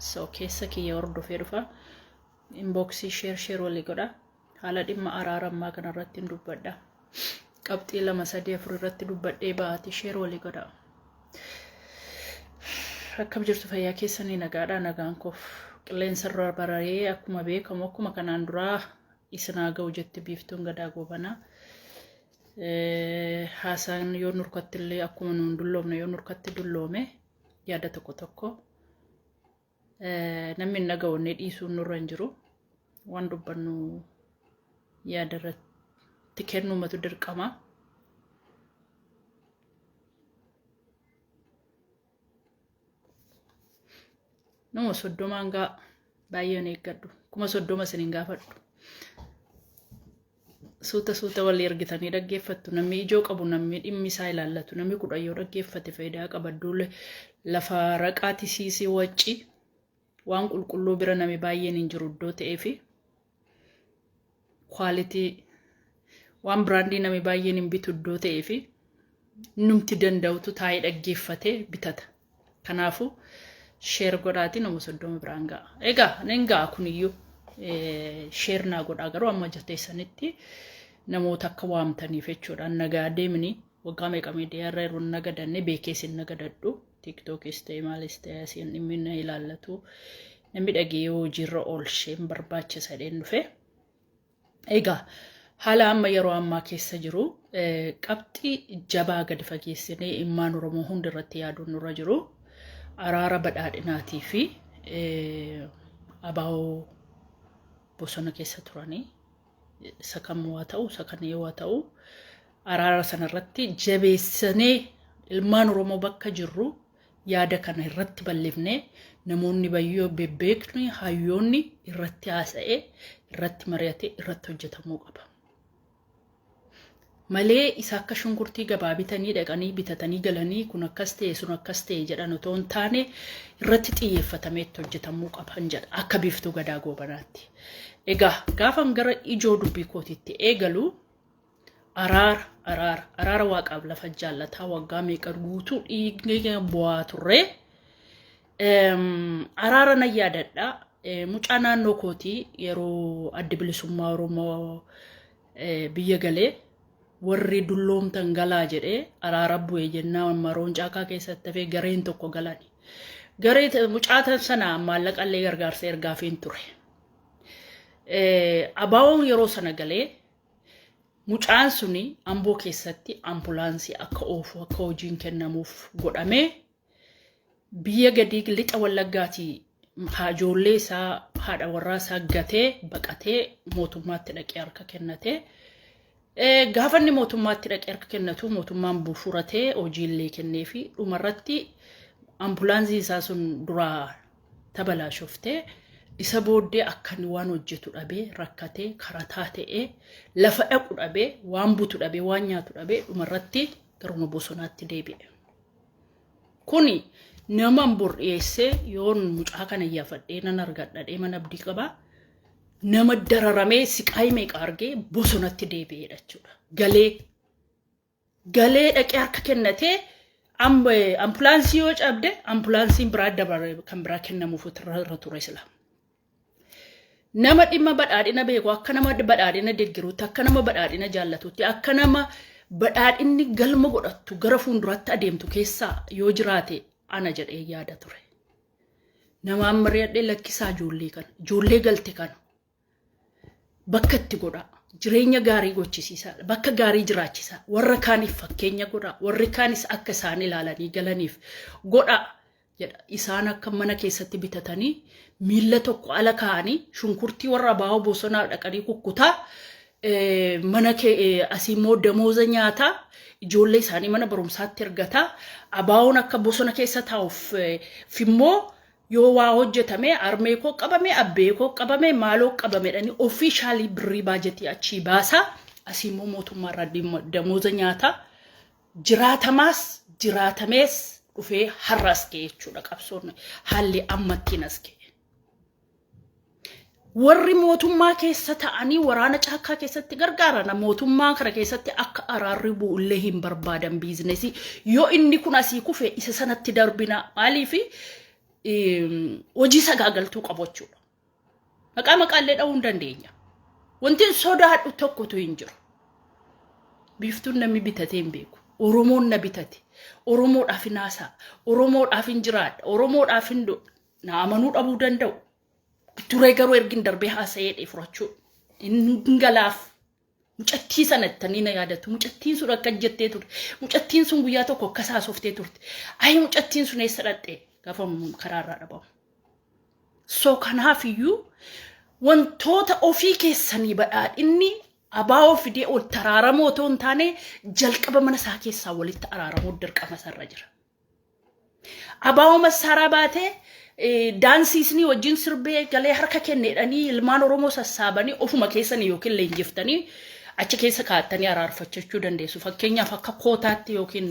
So keessa kiyya hordofee dhufa inboxii share walii godha. Haala dhimma araarammaa kanarratti hin dubbadha. Qabxii 2-3-4 irratti dubbadhee baati share walii godha. Akkam jirtu fayyaa keessanii nagaadha nagaan koof qilleensa irra bararee akkuma beekamu akkuma kanaan duraa isinaa ga'u jetti biiftuun gadaa goobana. Haasaan yoo nurkatti illee akkuma nuun dulloomne yoo nurkatti dulloome yaada tokko namni naga'uunne dhiisuun nurra hin jiru waan dubbannu yaada irratti kennumatu dirqama. Nama 30 gaa baay'een eeggadhu kuma 30 isiniin gaafadhu. Suuta walii ergitanii dhaggeeffattu namni ijoo qabu namni dhimmi isaa ilaallatu namni 10 yoo dhaggeeffate faayidaa qabadduule lafa raqaati siisii wacci waan qulqulluu bira namni baay'een hin jiru iddoo ta'ee fi quality waan brandii namni baay'een hin bitu iddoo ta'ee fi numti danda'utu taa'ee dhaggeeffate bitata. Kanaafu share godhaati nama 30 biraan ga'a. Egaa nen ga'a kuniyyuu share naa godhaa garuu amma jateessanitti namoota akka waamtaniif jechuudha. Nagaa deemni waggaa meeqa miidiyaarra yeroo nagadanne beekeesin nagadadhu. TikTokis ta'e maalis ta'e asiin dhimmi na ilaallatu namni dhagee hojiirra oolsheen barbaachisa dheen dhufe. Egaa haala amma yeroo ammaa keessa jiru qabxii jabaa gadi fageessinee ilmaan Oromoo hundi irratti yaaduun nurra jiru. Araara badhaadhinaatii fi abaa'oo bosona keessa turanii isa kamuu haa ta'u isa kanneen haa ta'u araara sanarratti jabeessanee ilmaan Oromoo bakka jirru yaada kana irratti bal'ifnee namoonni baay'ee bebbeekni hayyoonni irratti haasa'ee irratti mari'atee irratti hojjetamuu qaba. Malee isa akka shunkurtii gabaa bitanii dhaqanii bitatanii galanii kun akkas ta'e sun akkas ta'e jedhan otoo hin taane irratti xiyyeeffatamee hojjetamuu qaban jedha akka biiftuu gadaa goobanaatti. Egaa gaafan gara ijoo dubbii kootiitti eegalu araara waaqaaf lafa jaallataa waggaa meeqa guutuu dhiigni bu'aa turre. Araara na yaadadha mucaa naannoo kootii yeroo adda bilisummaa Oromoo biyya galee warri dulloomtan galaa jedhee araara bu'ee jennaan maroon caakaa keessatti hafee gareen tokko galani. Garee mucaatan sana maallaqallee gargaarsa ergaafiin ture. Abaa'oon yeroo sana galee mucaan suni Amboo keessatti ambulaansii akka oofu akka hojiin kennamuuf godhamee biyya gadii lixa Wallaggaatii ijoollee isaa haadha warraa isaa gatee baqatee mootummaatti dhaqee harka kennatee. Gaafanni mootummaatti dhaqee harka kennatu mootummaan buufuratee hojiillee kennee fi dhumarratti ambulaansii isaa sun duraa tabalaashoftee isa booddee akkan waan hojjetu dhabee rakkatee karataa ta'ee lafa dhaqu dhabee waan butu dhabee waan nyaatu dhabee dhumarratti garuma bosonaatti deebi'e. Kuni nama bur'eessee yoon mucaa kana yaafadhee nan argadhadhee mana abdii qabaa. Nama dararamee siqaay meeqa argee bosonatti deebi'eedha jechuudha. Galee dhaqee harka kennatee ambulaansii yoo cabde ambulaansiin biraa dabaree kan biraa kennamuuf irra ture sila. Nama dhimma badhaadhina beeku akka nama badhaadhina deeggaruutti akka nama badhaadhina jaallatuutti akka nama badhaadhinni galma godhattu gara fuulduraatti adeemtu keessaa yoo jiraate ana jedhee yaada ture. Nama ammariyadhee lakkisaa ijoollee galte kana. Bakka itti godha jireenya gaarii gochisiisa bakka gaarii jiraachisa warra kaaniif fakkeenya godha warri kaanis akka isaan ilaalanii galaniif godha jedha. Isaan akka mana keessatti bitatanii miilla tokko ala kaa'anii shunkurtii warra abaa'oo bosonaa dhaqanii kukkutaa mana asiimmoo damooza nyaataa ijoollee isaanii mana barumsaatti ergataa abaa'oon akka bosona keessa taa'uuf fimmoo yoo waa hojjetame armee koo qabame abbee koo qabame maaloo qabame dhani officially birrii baajetii achii baasa asiimmoo mootummaa irraa damooza nyaataa jiraatamees dhufee har'as ga'e jechuudha qabsoon haalli ammattiin as ga'e. Warri mootummaa keessa ta'anii waraana caakkaa keessatti gargaaran mootummaa kana keessatti akka araarri bu'ullee hin barbaadan biizinesii yoo inni kun asii kufe isa sanatti darbina maaliifi hojii sagaagaltuu qabu jechuudha. Maqaa maqaallee dha'uu hin dandeenya. Wanti sodaadhu tokkotu hin jiru. Biiftuun namni bitatee hin beeku. Oromoon na bitate. Oromoodhaaf hin haasaa. Oromoodhaaf hin jiraadha. Oromoodhaaf hin na amanuu dhabuu danda'u. Turee garuu ergin darbee haasa'ee furachuu. Hin galaaf. Mucattii sanattanii na yaadatu. Mucattiin sun akka jettee turte. Mucattiin sun guyyaa tokko akka saasoftee turte. Ayi mucattiin sun eessa dhaqxee gaafa karaarraa dhabamu. So kanaafiyyuu wantoota ofii keessanii badhaadhinni abaa'oo fidee ol taraaramoo otoo hin taane jalqaba mana isaa keessaa walitti araaramoo dirqama sarra jira. Abaa'oo masaaraa baatee daansiisni wajjin sirbee galee harka kenneedhanii ilmaan Oromoo sassaabanii ofuma keessanii yookiin leenjiftanii achi keessa kaa'attanii araarfachachuu dandeessu. Fakkeenyaaf akka kootaatti yookiin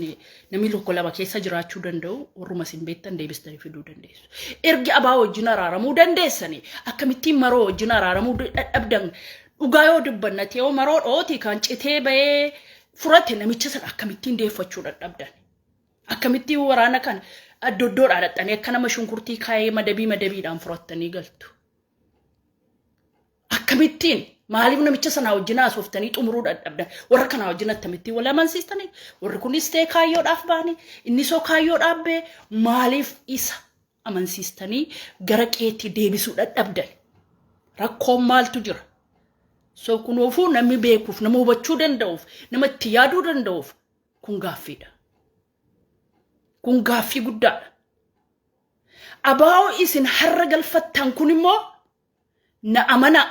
namni tokko lama keessa jiraachuu danda'u warruma sin beektan deebistanii fiduu dandeessu. Ergi abaa'oo wajjin araaramuu dandeessanii akkamittiin maroo wajjin araaramuu dadhabdan dhugaa yoo dubbannate yoo maroo dhooti kan citee bahee furate namicha sana akkamittiin deeffachuu dadhabdan. Akkamittiin waraana kan addoddoodhaa dhaxxanii akka nama shunkurtii kaayee madabiidhaan furattanii galtu. Akkamittiin maaliif namicha sana wajjin haasoftanii xumuruu dadhabdan. Warra kana wajjin akkamittiin wal amansiistanii warri kunis ta'e kaayyoodhaaf baanii inni soo kaayyoodhaaf bee maaliif isa amansiistanii gara qeetti deebisuu dadhabdan. Rakkoon maaltu jira? So kunuufuu namni beekuuf nama hubachuu danda'uuf nama itti yaaduu danda'uuf kun gaaffiidha. Kun gaaffii guddaadha. Abaa'oo isin har'a galfattan kun immoo na amana.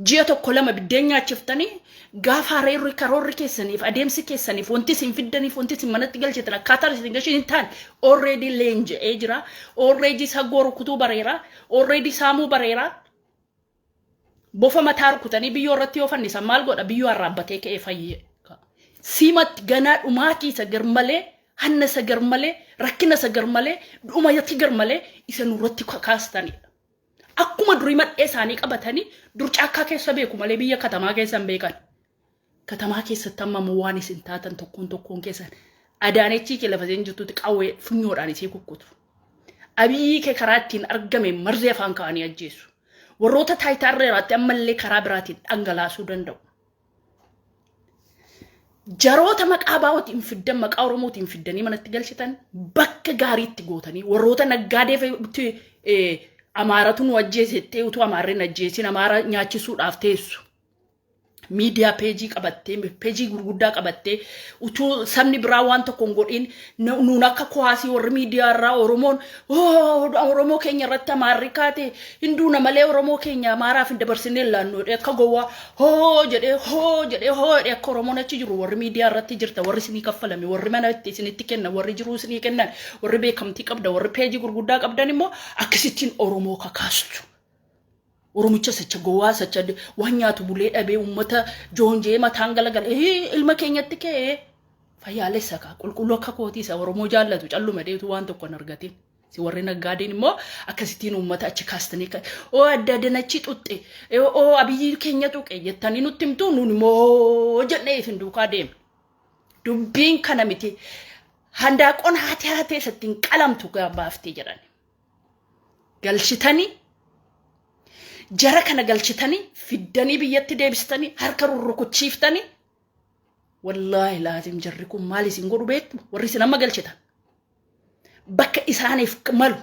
Ji'a tokko lama biddeen nyaachiftanii gaafa hareerri karoorri keessaniif adeemsi keessaniif wanti isin fiddaniif wanti isin manatti galchitan akkaataa isin gashin hin taane already leenja'ee jira. Already sagoo rukutuu bareera. Already saamuu bareera. Bofa mataa rukutanii biyyoo irratti yoo fannisan maal godha biyyoo arraabbatee ka'ee fayyee. Simatti ganaa dhumaatiisa garmalee hannasa garmalee rakkina sa garmalee dhumayatti garmalee isa nurratti kaastanidha. Akkuma durii madhee isaanii qabatanii dur caakkaa keessa beeku malee biyya katamaa keessa hin beekan. Katamaa keessatti amma waan isin taatan tokkoon keessan Adaanechi kee lafa seen jirtutti qawwee funyoodhaan isii kukkutu. Abiyyi kee karaa ittiin argame marzee afaan kaa'anii ajjeesu. Warroota taayitaa irratti ammallee karaa biraatiin dhangalaasuu danda'u. Jaroota maqaa baa'ootiin fiddan maqaa Oromootiin fiddanii manatti galchitan bakka gaariitti gootanii warroota naggaadeef Amaaratu nu ajjeesettee utuu Amaarreen ajjeesin Amaara nyaachisuudhaaf teessu. Media page qabattee page gurguddaa qabattee utuu sabni biraa waan tokko hin godhin nuun akka kuwaasii warri miidiyaa irraa Oromoon Oromoo keenya irratti Amaarri kaate hinduuna malee Oromoo keenya Amaaraaf hin dabarsinee laannoo akka gowwaa jedhee akka Oromoon achi jiru warri miidiyaa irratti jirta warri isinii kaffalame warri mana itti isinitti kenna warri jiruu isinii kennan warri beekamtii qabda warri page gurguddaa qabdan immoo akkasittiin Oromoo kakaastu. Oromicha sacha gowwaa sacha waan nyaatu bulee dhabee uummata joonjee mataan galagala ilma keenyatti ka'ee fayyaalessa ka qulqulluu akka kootiisa Oromoo jaallatu calluma deetu waan tokko hin argatin. Si warri naggaadeen immoo akkasittiin uummata achi kaastanii adda addanachi xuxxe abiyyi keenya tuqe jettanii nutti himtu nuun immoo jennee isin duukaa deemna. Dubbiin kana miti handaaqoon haatee sattiin qalamtu gabaaftee jedhan. Galchitanii jara kana galchitanii fiddanii biyyatti deebistanii harka rurrukuchiiftanii wallahi laazim jarri kun maal isin godhu beektu warri isin amma galchitan bakka isaaniif malu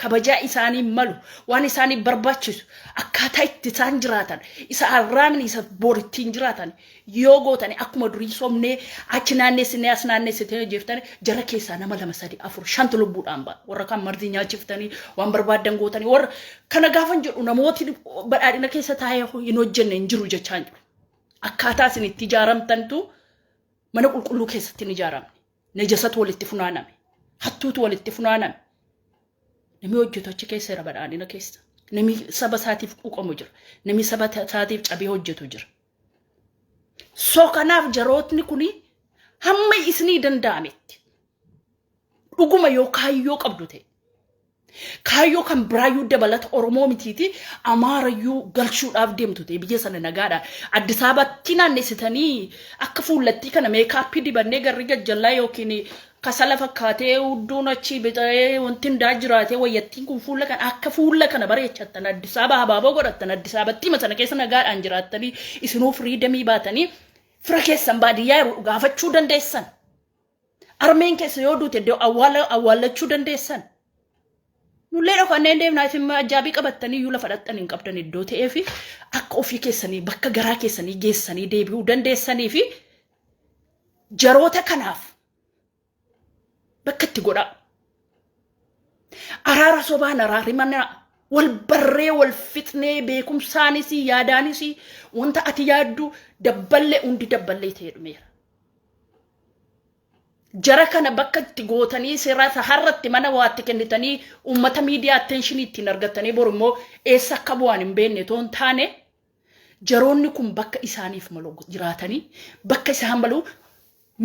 kabajaa isaanii malu waan isaanii barbaachisu akkaataa itti isaan jiraatan isa arraamni isa borittiin jiraatan yoo gootanii akkuma durii somnee achi naanneessinee as naanneessitee jeeftanii jara keessaa nama 2 3 4 5 lubbuudhaan ba'a warra kan marzii nyaachiftanii waan barbaadan gootanii warra kana gaafan jedhu namooti badhaadhina keessa taa'ee hin hojjenne hin jiru jechaan jiru akkaataa isin itti ijaaramtantu mana qulqulluu keessatti hin ijaaramne najasatu walitti funaaname hattuutu walitti funaaname. Nami hojjetu achi keessa irra badhaadhina keessa. Nami saba isaatiif quuqamu jira. Nami saba isaatiif cabee hojjetu jira. So kanaaf jarootni kuni hamma isinii danda'ametti. Dhuguma yoo kaayyoo qabdu ta'e. Kaayyoo kan biraayyuu dabalata Oromoo mitiiti Amaarayyuu galchuudhaaf deemtu ta'e biyya sana nagaadhaan. Addis Ababaatti naannessitanii akka fuullattii kana meekaappii dibannee garri gajjallaa yookiin kasala fakkaatee udduun achi bitee wanti hundaa jiraatee wayyattiin kun fuula kan akka fuula kana bareechattan Addis Ababa habaaboo godhattan Addis Ababatti masana keessa nagaadhaan jiraattanii isinuu firiidamii baatanii fira keessan baadiyyaa gaafachuu dandeessan. Armeen keessa yoo duute iddoo awwaalachuu dandeessan. Nullee dhokannee deemnaa isin ajaabii qabattanii iyyuu lafa dhaqxan hin qabdan iddoo ta'ee fi akka ofii keessanii bakka garaa keessanii geessanii deebi'uu dandeessanii fi jaroota kanaaf bakka itti godhaa. Araara sobaan araari mana wal barree wal fixnee beekumsaanis yaadaanis wanta ati yaaddu dabballee hundi dabballee ta'ee dhumeera. Jara kana bakka itti gootanii seera harratti mana waatti kennitanii uummata miidiyaa attentionii ittiin argatanii boru immoo eessa akka bu'aan hin beekne toon taane jaroonni kun bakka isaaniif malu jiraatanii bakka isaan malu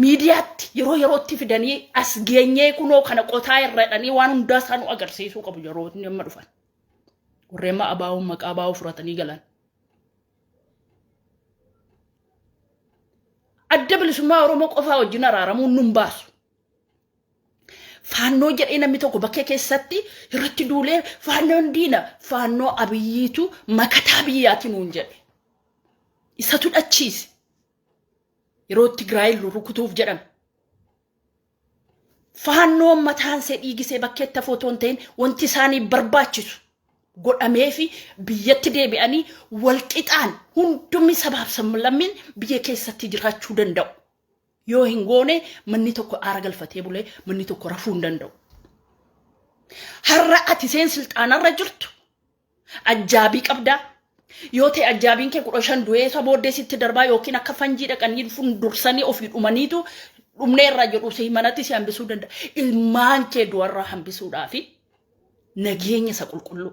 miidiyaatti yerootti fidanii as geenyee kunoo kana qotaa irradhanii waan hundaa isaanii agarsiisuu qabu jaroonni amma dhufan. Warreen abaa'uun maqaa abaa'uu fudhatanii galan. Adda bilisummaa Oromoo qofaa wajjin araaramuun nun baasu. Faannoo jedhee namni tokko bakka keessatti irratti duulee faannoon diina faannoo abiyyiitu makataa biyyaatiin nuun jedhe. Isatu dhachiise. Yeroo Tigraay rukutuuf jedhame. Faannoon mataan see dhiigisee bakkeetta footoon ta'in wanti isaanii barbaachisu. Godhamee fi biyyatti deebi'anii wal qixaan hundumni sabaaf sablammiin biyya keessatti jiraachuu danda'u. Yoo hin goone manni tokko aara galfatee bulee manni tokko rafuu hin danda'u. Har'a ati seen silxaanarra jirtu ajaabii qabdaa. Yoo ta'e ajaabiin kee 15 du'ee sabooddee sitti darbaa yookiin akka fanjii dhaqanii fundursanii ofii dhumaniitu dhumneerraa jedhu si manatti si hambisuu danda'a. Ilmaan kee du'arraa hambisuudhaaf nageenya isa qulqulluu.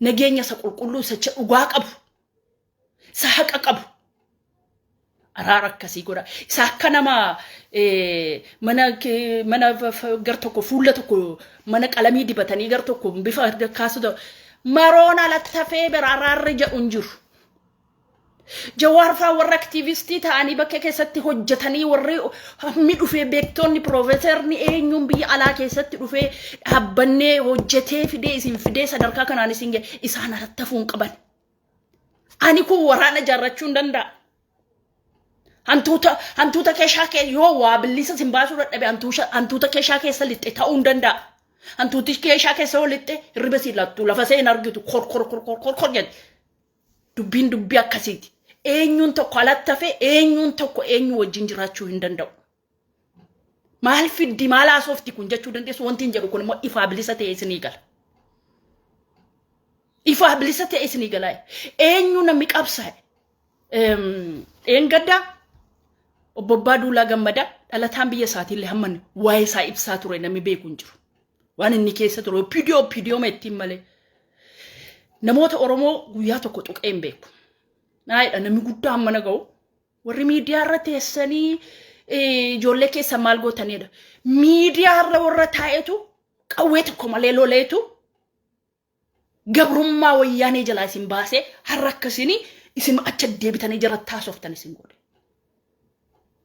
Nageenya isa qulqulluu isa dhugaa qabu. Isa haqa qabu. Araara akkasii godha. Isa akka nama mana gar tokko fuula tokko mana qalamii dibatanii gar tokko bifa kaasuta maroon alatti hafee bira araarri jedhu hin jiru. Jawaar faa warra aktiivistii ta'anii bakka keessatti hojjetanii warri hammi dhufee beektonni piroofeesarni eenyuun biyya alaa keessatti dhufee dhaabbannee hojjetee fidee isin fidee sadarkaa kanaan isin ga'e isaan alatti hafuun qaban. Ani kun waraana ijaarrachuu hin danda'a. Hantuuta keeshaa kee yoo waa bilisa sin baasuu dadhabe hantuuta keeshaa keessa lixxe ta'uu hin danda'a. Hantuuti keeshaa keessa yoo lixxe hirriba si lattu lafa seen argitu kor jedhe. Dubbiin dubbii akkasiiti. Eenyuun tokko alatti hafee eenyuun tokko eenyu wajjin jiraachuu hin danda'u. Maal fiddi maal haasofti kun jechuu dandeessu wanti hin jedhu kun immoo ifaa bilisa ta'ee isinii gala. Ifaa bilisa ta'ee isinii gala. Eenyu namni qabsaa'e. Gaddaa obbo Abbaa Duulaa Gammadaa dhalataan biyya isaatiillee hamman waa'ee isaa ibsaa ture namni beeku hin jiru. Waan inni keessa ture piidiyoo ittiin malee. Namoota Oromoo guyyaa tokko tuqee hin beeku. Naayidha namni guddaa mana ga'u warri miidiyaa irra teessanii ijoollee keessa maal gootanidha. Miidiyaa irra warra taa'etu qawwee tokko malee loleetu gabrummaa wayyaanee jalaa isin baasee har'a akkasini isin acha deebitanii jara taasoftan isin godhe.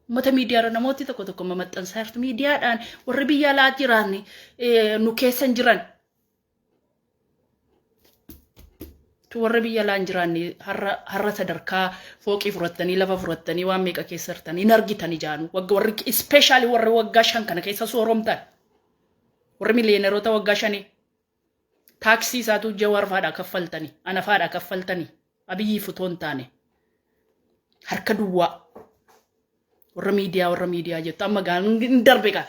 Mata miidiyaa irra namooti tokko maxxansaa jirtu miidiyaadhaan warri biyya alaa jiran nu keessan jiran. Warra biyya alaan jiraanni har'a sadarkaa fooqii furattanii lafa furattanii waan meeqa keessa jirtanii hin argitanii jaanu warri ispeeshaali warri waggaa 5 kana keessa sooromtan warri miliyooneroota waggaa 5 taaksii isaatu Jawaar faadhaa kaffaltanii ana faadhaa kaffaltanii Abiyyi futoon taane harka duwwaa warra miidiyaa jettu amma gaan darbe ka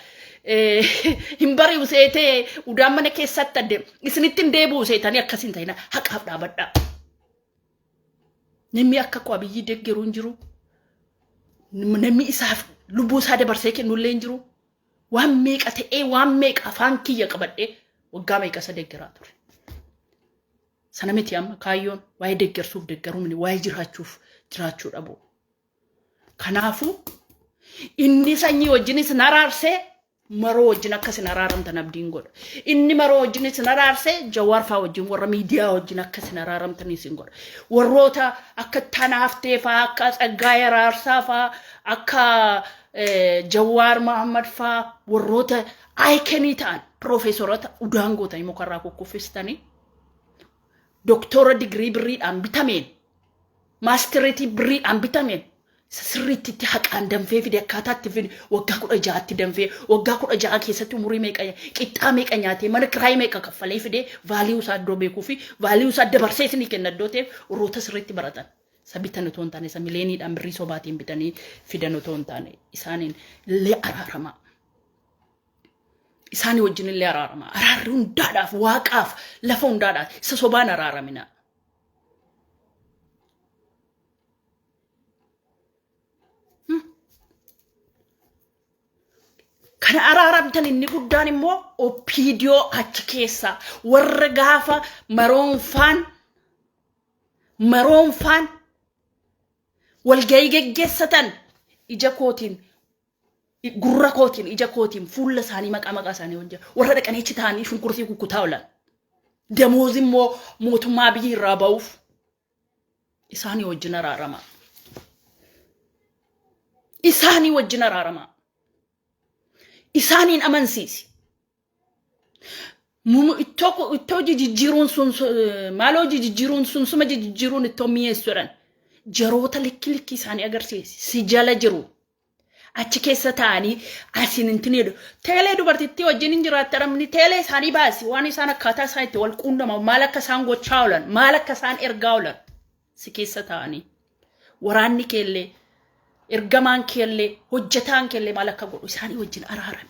hin bari'u seetee udaan mana keessatti adde isinitti hin deebi'u seetanii akkasiin ta'ina haqaaf dhaabadhaa. Namni akka koo Abiyyi deeggaruu hin jiru. Namni isaaf lubbuu isaa dabarsee kennullee hin jiru. Waan meeqa ta'ee waan meeqa afaan kiyya qabadhee waggaa meeqa isa deeggaraa ture. Sana miti amma kaayyoon waa'ee deeggarsuuf deeggaruu mini waa'ee jiraachuuf jiraachuu dhabu. Kanaafuu inni sanyii wajjinis naraarsee maroo wajjin akkasin araaramtan abdiin godha. Inni maroo wajjin isin araarsee Jawaar faa wajjin warra miidiyaa wajjin akkasin araaramtan isin godha. Warroota akka Tanaaftee faa akka Tsaggaayee Araarsaa faa akka Jawar Muhammad fa warroota iconi ta'an profesorota udaangoota immoo karraa kukkufistanii doktora degree birriidhaan bitameen masterity birriidhaan bitameen sirriitti haqaan danfee fide akkaataatti fide waggaa 16tti danfee waggaa 16 keessatti umurii meeqa qixxaa meeqa nyaatee mana kiraayii meeqa kaffalee fide vaaliyuu isaa iddoo beekuu fi vaaliyuu isaa dabarsee isinii kenna iddoo ta'eef warroota sirriitti baratan sabitan otoo hin taane isa mileeniidhaan birrii sobaatiin bitanii fidan otoo hin taane isaaniin illee araarama. Isaanii wajjin illee araarama. Araarri hundaadhaaf waaqaaf lafa hundaadhaaf isa sobaan araaramina. Kana araaramtan inni guddaan immoo opiidiyoo achi keessa warra gaafa maroonfaan walgahii geggeessatan ija kootiin gurra kootiin ija kootiin fuula isaanii maqaa isaanii wajjin warra dhaqaniichi ta'anii shunkurtii kukkutaa oolan damoozi immoo mootummaa biyya irraa ba'uuf isaanii wajjin araarama. Isaanii wajjin araarama. Isaaniin amansiisi. Ittoo jijjiiruun sun maaloo jijjiiruun sun suma jijjiiruun ittoo mi'eessuudhaan jaroota likki isaanii agarsiisi. Si jala jiru. Achi keessa ta'anii asiin intiniidhu. Teelee dubartittii wajjin hin jiraatte ramni teelee isaanii baasi waan isaan akkaataa isaa itti wal quunnamu maal akka isaan gochaa oolan maal akka isaan ergaa oolan si keessa ta'anii waraanni keellee ergamaan keellee hojjetaan keellee maal akka godhu isaanii wajjin araarame.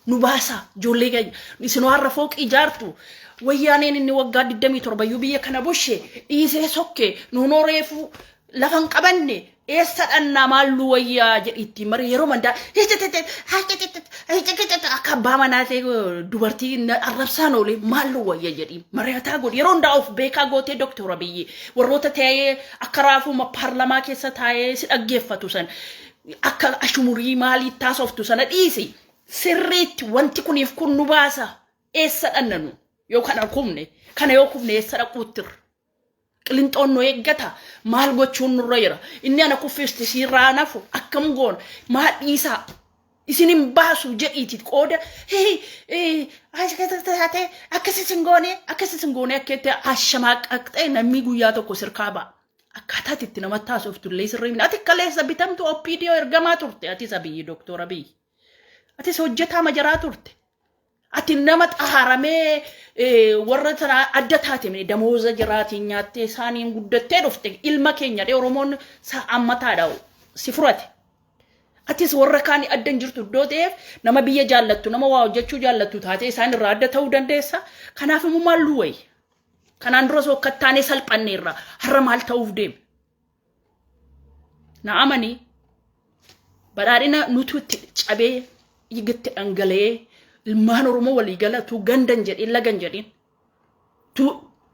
Nu baasa ijoollee keenya isin warra fooqii ijaartu wayyaaneen inni waggaa 27 biyya kana bushee dhiisee sokkee nuunoo reefuu lafan qabanne eessa dhannaa maallu wayyaa jedhitti mari yeroo mandaa akka abbaa manaa ta'e dubartii arrabsaan oolee maallu wayya jedhi mari'ataa godhi yeroo hundaa of beekaa gootee doktora biyyi warroota ta'ee akka raafuma paarlamaa keessa taa'ee si dhaggeeffatu san akka ashumurii maalii taasoftu sana dhiisi sirriitti wanti kuniif kun nu baasa eessa dhannanu yoo kana kumne kana yoo kumne eessa dhaquuttirra. Qilixoon no eeggata maal gochuun nurra jira inni ana kuffisti sirraa nafu akkam goon maal dhiisaa isinin baasu jedhiiti qooda akkasisin goone akkatti ashamaaqaqxee namni guyyaa tokko sirkaa ba'a akkaataa itti nama taasoftu illee sirrii ati kaleessa bitamtu opiidiyoo ergamaa turte ati sabiyyi doktora biyyi ati hojjetaa majaraa turte ati nama xaaramee warra tana adda taatee damooza jiraatiin nyaattee isaaniin guddattee dhufte ilma keenya dhee Oromoon ammataadha si furate. Atis warra kaanii adda hin jirtu iddoo ta'eef nama biyya jaallattu nama waa hojjechuu jaallattu taatee isaan irraa adda ta'uu dandeessa. Kanaaf immoo maallu wayi. Kanaan dura soo kattaanee salphanne irraa har'a maal ta'uuf deema. Na amanii badhaadhina nuti itti cabee igitti dhangala'ee ilmaan Oromoo walii galatu gandan jedhin lagan jedhin tu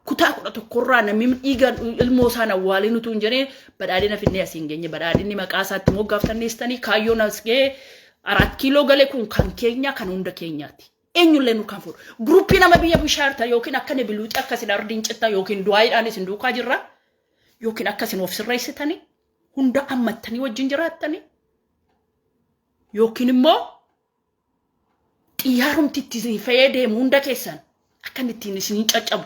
kutaa 11 namni dhiiga ilmoo isaan awwaalee nutu hin jedhee badhaadhina finnee asiin geenye badhaadhinni maqaa isaatti moggaaftaniistanii kaayyoon as ga'ee 4 kiiloo galee kun kan keenya kan hunda keenyaati. Eenyullee nu kan fuudhu gruppii nama biyya bishaarta yookiin akka ne biluuxi akkasin ardiin citta yookiin du'aayiidhaan isin duukaa jirra yookiin akkasin of sirreessitanii hunda ammattanii wajjin jiraattanii yookiin immoo xiyyaarumti itti fayyadamu hunda keessan akkan ittiin isin caccabu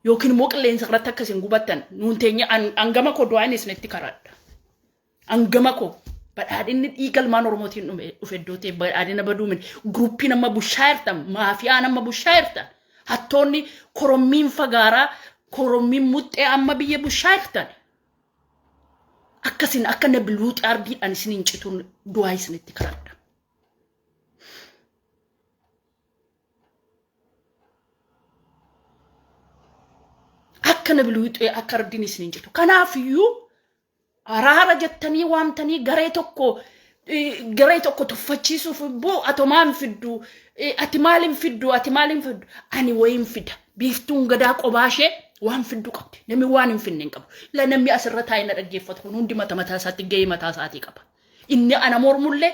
yookiin immoo qilleensa irratti akkasin gubattan nuun teenya angama koo du'aan isinitti karaadha. Angama koo badhaadhinni dhiigalmaan Oromootiin dhufe iddoo ta'e badhaadhina baduumin gruppii nama bushaayirtan maafiyaa nama bushaayirtan hattoonni korommiin fagaaraa korommiin muxxee amma biyya bushaayirtan akkasin akka na biluuxi ardiidhaan isiniin cituun du'aa isinitti karaadha. Akka na biluuxi akka ardiin isiniin citu kanaafiyyuu araara jettanii waamtanii garee tokko tuffachiisuuf boo atomaan fiddu ati maalin fiddu ani wayin fida biiftuun gadaa qobaashee waan fiddu qabdi namni waan hin finne qabu la namni asirra taa'ee na dhaggeeffatu kun hundi mataa isaatti gahee mataa isaatii qaba inni ana mormullee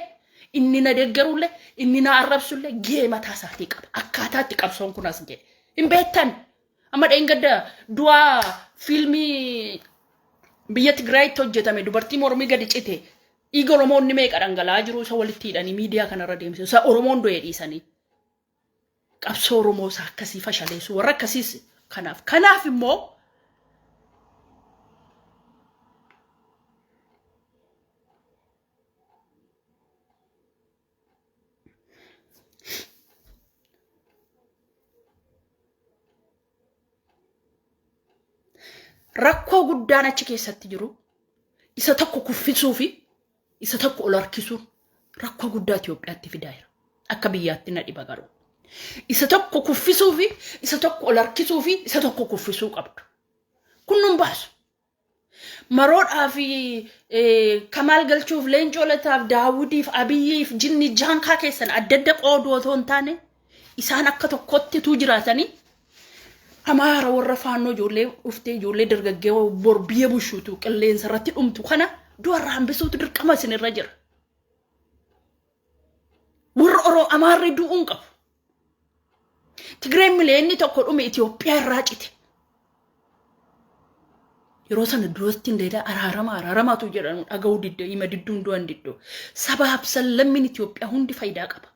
inni na deeggarullee inni na arrabsullee gahee mataa isaatii qaba akkaataatti qabsoon kun as ga'e hin beektan amma dheengadda du'a fiilmii biyya Tigraayitti hojjetame dubartii mormii gadi cite Dhiiga Oromoonni meeqa dhangala'aa jiru isa walitti hidhanii miidiyaa kanarra deemsisu. Isa Oromoon du'ee dhiisanii. Qabsoo Oromoo isaa akkasii fashaleessu. Warra akkasiis kanaaf. Kanaaf immoo rakkoo guddaan achi keessatti jiru isa tokko kuffisuu fi isa tokko ol harkisuu rakkoo guddaa Itoophiyaatti fidaa jira. Akka biyyaatti na dhiba garuu. Isa tokko kuffisuu fi isa tokko ol harkisuu fi isa tokko kuffisuu qabdu. Kun nun baasu. Maroodhaa fi Kamaal Galchuuf, Leencoo Lataaf, Daawudiif, Abiyyiif, Jinni Jaankaa keessan adda adda qooduu otoo hin taane isaan akka tokkotti tuu jiraatanii Amaara warra faannoo ijoollee dhuftee ijoollee dargaggee bor biyya bushuutu qilleensa irratti dhumtu kana du'arraa hambisuutu dirqama isinirra jira. Warra Oromoo Amaarri du'uun qabu. Tigreen mileenni tokko dhume Itoophiyaa irraa cite. Yeroo sana duratti indeeda araaramaatu jedhamu dhaga'uu diddoo hima didduun du'an diddoo. Sabaaf sallammiin Itoophiyaa hundi faayidaa qaba.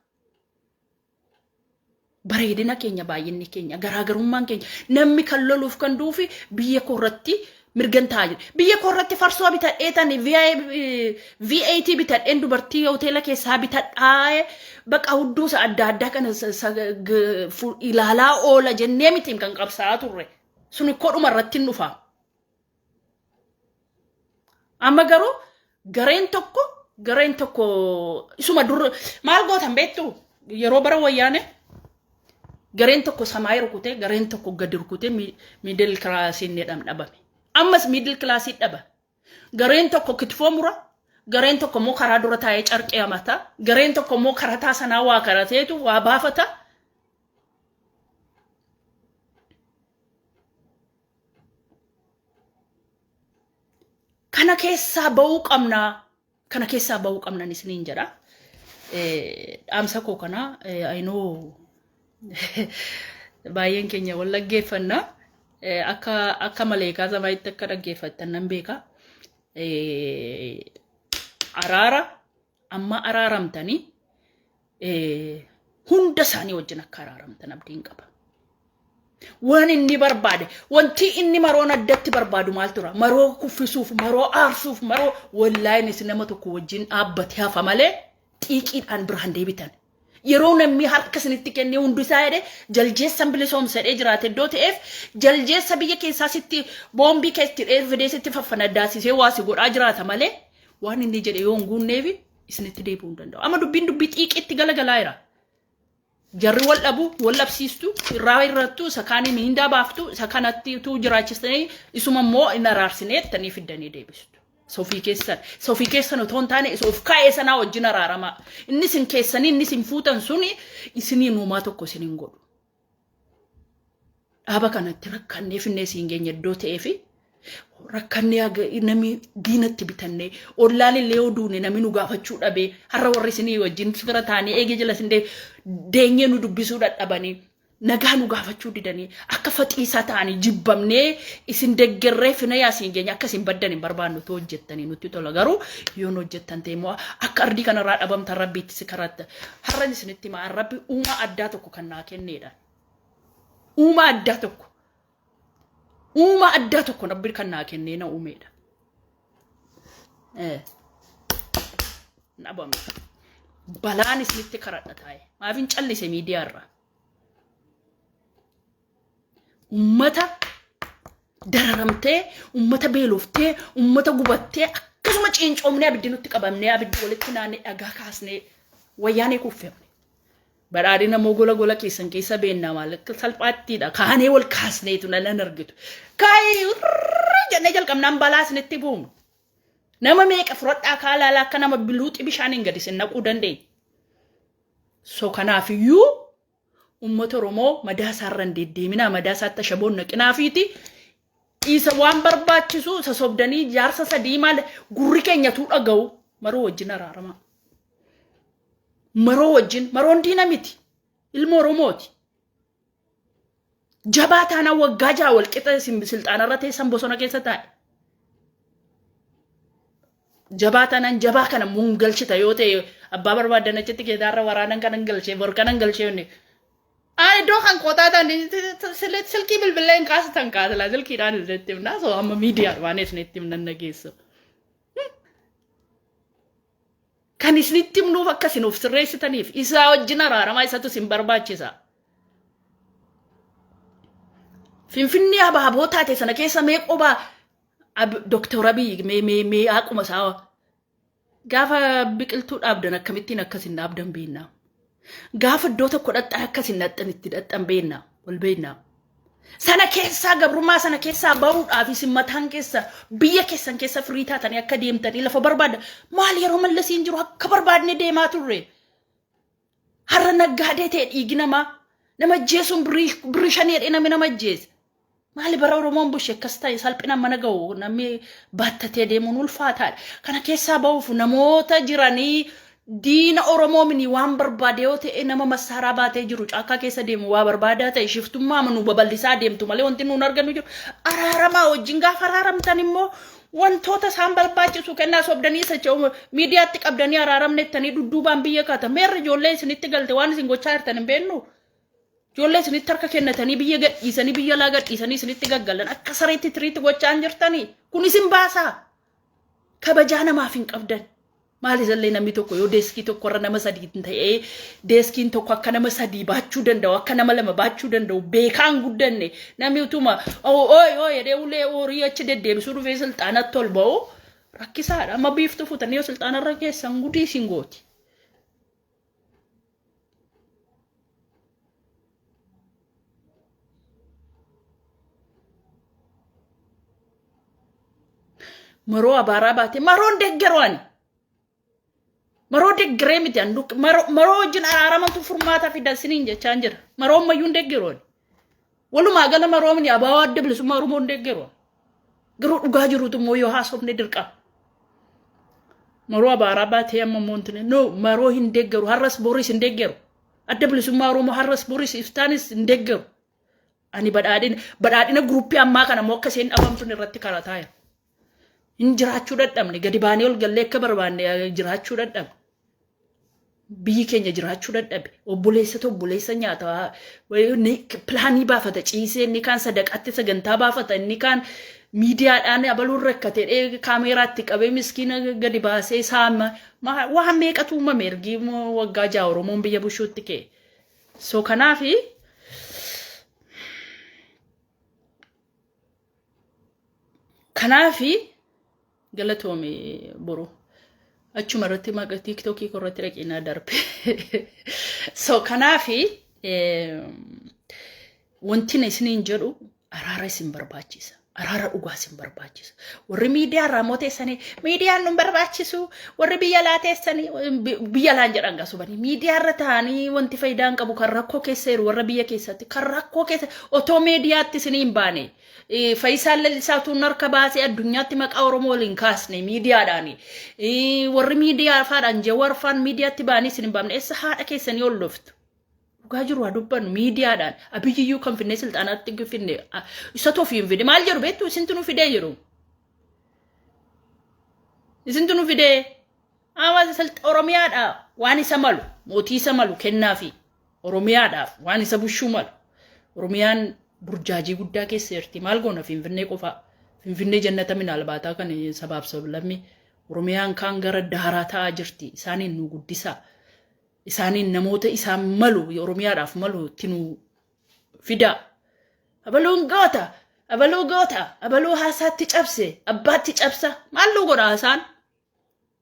Bareedina keenya baay'inni keenya garaagarummaan keenya namni kan loluuf kan duufi biyya koorratti mirgan taa'aa. Biyya koorratti farsoo bitadheetan VAT bitadheen dubartii hoteela keessaa bitadhaa baqa hudduusa adda addaa kana ilaalaa oola jennee miti kan qabsaa'aa turre. Sun kodhuma irratti hin dhufaa. Amma garuu gareen tokko isuma dur maal gootan beektu yeroo bara wayyaane gareen tokko samaayii rukutee gareen tokko gadi rukutee middle classiin dhabame. Ammas middle classii dhaba. Gareen tokko kitfoo mura, gareen tokko immoo karaa dura taa'ee carqee amata, gareen tokko immoo karaa taasanaa waa karateetu waa baafata. Kana keessaa ba'uu qabna isiniin jedha. Dhaamsa koo kana aynoo baay'een keenya wal dhaggeeffannaa akka maleekaa zamaayitti akka dhaggeeffattan nan beeka. Araara amma araaramtanii hunda isaanii wajjin akka araaramtan abdiin qaba. Waan inni barbaade wanti inni maroon addatti barbaadu maal tura? Maroo kuffisuuf, maroo aarsuuf, maroo wallaahi isin nama tokko wajjin dhaabbatee hafa malee xiiqiidhaan biraan deebitan. Yeroo namni harka isinitti kennee hundi isaa jedhe jaljeessan bilisoomsadhee jiraate iddoo ta'eef jaljeessa biyya keessaa sitti boombii keessatti fidee sitti faffanaddaasisee waasi godhaa jiraata malee waan inni jedhe yoo hin guunneefi isinitti deebi'uu hin danda'u. Amma dubbii xiiqiitti galagalaa jira. Jarri wal dhabu wal labsiistu irraa irrattu isa kaanii miindaa baaftu isa kanatti tuu jiraachistanii isuma immoo hin araarsinee ittanii fiddanii deebistu. Sofii keessan otoo hin taane of kaa'ee sanaa wajjin araarama. Inni isin keessanii inni isin fuutan suni isiniin uumaa tokko isiniin godhu. Dhaaba kanatti rakkannee finnee siin geenye iddoo ta'eefi rakkannee namni diinatti bitannee ollaan illee oduune namni nu gaafachuu dhabee har'a warri isinii wajjin fira taanee eegee jala isin deenyee nu dubbisuu dadhabanii nagaa nu gaafachuu didanii akka faxiisaa ta'anii jibbamnee isin deggerree fina yaasiin geenya akka isin baddan hin barbaannu too hojjettanii nutti tola garuu yoon hojjettan ta'e immoo akka ardii kanarraa dhabamtan rabbiitti si karatta har'a isinitti himaa rabbi uumaa addaa tokko kan naa kenneedha. Uumaa addaa tokko rabbi kan naa kennee na uumeedha. Nabame balaan isinitti karadha taa'e maafin callise miidiyaarraa. Ummata dararamtee, ummata beeloftee, ummata gubattee akkasuma ciincoomnee abiddi nutti qabamnee abiddi walitti naannee dhagaa kaasnee wayyaanee kuffeemne. Badhaadhina immoo gola keessan keessa beennaa maal salphaattiidha. Kaanee wal kaasneetu nan argitu. Kaayii jennee jalqabnaan balaa isinitti buufnu. Nama meeqa fudhadhaa kaalaalaa akka nama biluuxi bishaaniin gadi isin naquu dandeenya. So kanaafiyyuu ummata Oromoo madaasaarra hin deddeeminaa madaasaatti shaboon naqinaafiiti. Isa waan barbaachisu isa sobdanii jaarsa sadii maal gurri keenyatu dhaga'u maroo wajjin araarama. Maroo wajjin maroon diina miti ilma Oromooti. Jabaa taanaa waggaa jaa wal qixa silxaanarra teessan bosona keessa taa'e. jabaatanan jabaa kana mungalchita yoo ta'e abbaa barbaadan achitti keessaarra waraanan kanan galchee borkanan galchee inni iddoo kan qotaatan silkii bilbileen kaasatan kaasala silkiidhaan irratti himnaa so amma miidiyaa waan isinitti himnan nageessa kan isinitti himnuuf akkasin of sirreessitaniif isaa wajjin araaramaa isatu sin barbaachisa Finfinnee abaaboo taate sana keessa mee qobaa Dr. Abiy mee akkuma isaa gaafa biqiltuu dhaabdan akkamittiin akkasin dhaabdan beekna gaafa iddoo tokko dhadhaan akkasin dhadhan itti dhadhan beekna wal beekna sana keessaa gabrummaa sana keessaa baruudhaaf isin mataan keessa biyya keessan keessa firii taatanii akka deemtanii lafa barbaada maal yeroo mallasiin jiru akka barbaadne deemaa turre har'a naggaadee ta'e dhiigi nama jeesuun birii shanii nama jees maali bara Oromoon bushee akkas ta'e salphina mana ga'u namni baattatee deemuun ulfaataadha kana keessaa ba'uuf namoota jiranii diina Oromoo mini waan barbaade yoo ta'e nama masaaraa baatee jiru caakkaa keessa deemu waa barbaadaa ta'e shiftummaa manu babal'isaa deemtu malee wanti nuun argannu jiru araaramaa wajjin gaafa araaramtan immoo wantoota isaan barbaachisu kennaa sobdanii socho'u miidiyaatti qabdanii araaramnettanii dudduubaan biyya kaatan meerri ijoollee isinitti galte waan isin gochaa jirtan hin beeknu ijoollee isinitti harka kennatanii biyya gadhiisanii biyya laa gadhiisanii isinitti gaggalan akka sareetti tiriitti gochaa jirtanii kun isin baasaa kabajaa namaaf hin qabdan maali zallee namni tokko yoo deeskii tokko irra nama sadii ta'ee deeskiin tokko akka nama sadii baachuu danda'u akka nama lama baachuu danda'u beekaan guddanne namni utuma jedhee ulee horii achi deddeebisuu dhufee silxaanatti ol ba'u rakkisaadha amma biiftuu futanii yoo silxaanarra keessan gudii isin gooti. Maroo abaaraa baate maroon deeggarooni. Maroo deeggaree miti anduk maroo wajjin araaramantu furmaata fidan siniin jechaan jira. Maroon mayyuun deeggarooni. Walumaa gala maroo mini abaawaa adda bilisummaa Oromoon deeggarooni. Garuu dhugaa jiruutu immoo yoo haasofne dirqama. Maroo abaaraa baatee amma moontine no maroo hin deeggaru har'as boris hin deeggaru. Adda bilisummaa Oromoo har'as boris iftaanis hin deeggaru. Ani badhaadhina guruppii ammaa kana immoo akka isheen dhabamtuun irratti karataa jira. In jiraachuu dadhabne gadi baanee ol gallee akka barbaanne jiraachuu dadhabne biyyi keenya jiraachuu dadhabe obboleessa nyaata pilaanii baafata ciisee inni kaan sadaqaatti sagantaa baafata inni kaan miidiyaadhaan abaluun rakkatee kaameraatti qabee miskiina gadi baasee saama waan meeqatu uumame ergi waggaa ja'a Oromoon biyya bushuutti kee so kanaafi galatoome boru achuma irratti maqa TikTokii korratti dhaqinaa darbe so kanaafi wanti isiniin jedhu araara isin barbaachisa araara dhugaa isin barbaachisa warri miidiyaa raamoteessanii miidiyaan nun barbaachisu warri biyya laateessanii biyya laan jedhan gasubanii miidiyaa irra ta'anii wanti faayidaan qabu kan rakkoo keessa jiru warra biyya keessatti kan rakkoo keessa otoo miidiyaatti isiniin baane Faisal Lalisaatu narka baasee addunyaatti maqaa Oromoo waliin kaasne miidiyaadhaani warri miidiyaa faadhaan jawarfaan miidiyaatti baanii isin baamne eessa haadha keessanii ol dhuftu dhugaa jiru dubbannu miidiyaadhaan abiyyuu kan finne silxaanaatti finne isa tofiin fide maal jedhu beektu isintu nu fidee jiru isintu nu fidee hawaasa Oromiyaadha waan isa malu mootii isa malu kennaafi Oromiyaadhaaf waan isa bushuu malu Oromiyaan burjaajii guddaa keessa jirti maal goona Finfinnee qofa Finfinnee jannata min albaataa kan sabaaf sablammi Oromiyaan kaan gara daaraa ta'aa jirti isaaniin nu guddisaa isaaniin namoota isaan malu Oromiyaadhaaf malu tinu fida abaluu goota abaluu haasaatti cabse abbaatti cabsa maallu godha haasaan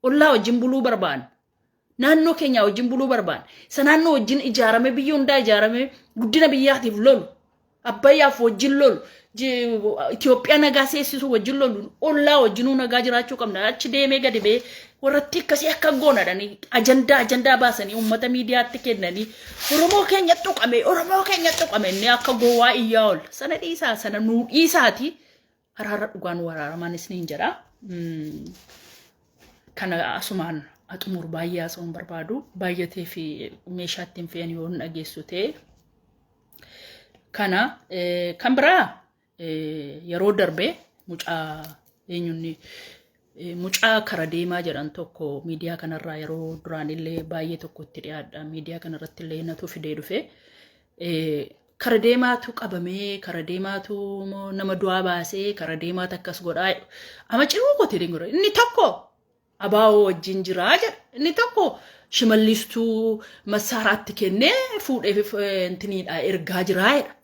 ollaa wajjin buluu barbaan naannoo keenya wajjin buluu barbaan sanaannoo wajjin ijaarame biyya hundaa ijaarame guddina biyyaatiif lolu abbayyaaf wajjin lolu Itoophiyaa nagaa seessisu wajjin lolu ollaa wajjinuu nagaa jiraachuu qabna achi deemee gadi bee warratti akkasii akka goonadhani ajandaa baasanii uummata miidiyaatti kennanii Oromoo keenya tuqame inni akka gowwaa iyyaa ol sana dhiisaa sana nuu dhiisaati araara dhugaan waraaramaan isiniin jedha kana asumaan axumur baay'ee haasa'uun barbaadu baay'atee fi meeshaatti hin fe'an yoo dhageessu ta'e kana kan biraa yeroo darbe mucaa eenyunni mucaa kara deemaa jedhan tokko miidiyaa kanarraa yeroo duraanillee baay'ee tokko itti dhiyaadha. Miidiyaa kanarratti illee natu fidee dhufe. Kara deemaatu qabamee, kara deemaatu nama du'aa baasee, kara deemaatu akkas godhaa. Ama ciruu kootee deengora. Inni tokko abaa'oo wajjin jiraa jedha. Inni tokko shimallistuu massaaraatti kennee fuudhee intiniidha ergaa jiraa jedha.